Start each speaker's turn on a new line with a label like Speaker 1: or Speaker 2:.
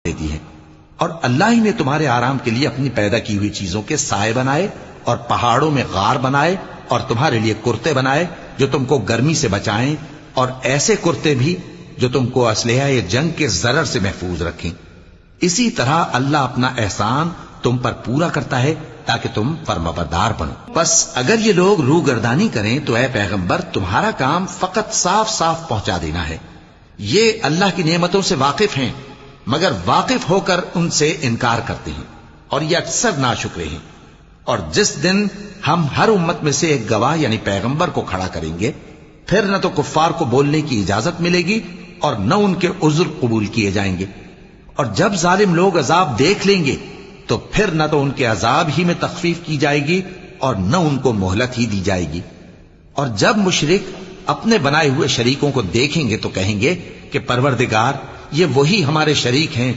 Speaker 1: دیتی ہے، اور اللہ ہی نے تمہارے آرام کے لیے اپنی پیدا کی ہوئی چیزوں کے سائے بنائے اور پہاڑوں میں غار بنائے اور تمہارے لیے کرتے بنائے جو تم کو گرمی سے بچائیں، اور ایسے کرتے بھی جو تم کو اسلحہ جنگ کے ضرر سے محفوظ رکھیں۔ اسی طرح اللہ اپنا احسان تم پر پورا کرتا ہے تاکہ تم فرمانبردار بنو۔ بس اگر یہ لوگ روح گردانی کریں تو اے پیغمبر تمہارا کام فقط صاف صاف پہنچا دینا ہے۔ یہ اللہ کی نعمتوں سے واقف ہیں مگر واقف ہو کر ان سے انکار کرتے ہیں، اور یہ اکثر ناشکرے ہیں۔ اور جس دن ہم ہر امت میں سے ایک گواہ یعنی پیغمبر کو کھڑا کریں گے، پھر نہ تو کفار کو بولنے کی اجازت ملے گی اور نہ ان کے عذر قبول کیے جائیں گے، اور جب ظالم لوگ عذاب دیکھ لیں گے تو پھر نہ تو ان کے عذاب ہی میں تخفیف کی جائے گی اور نہ ان کو مہلت ہی دی جائے گی۔ اور جب مشرک اپنے بنائے ہوئے شریکوں کو دیکھیں گے تو کہیں گے کہ پروردگار، یہ وہی ہمارے شریک ہیں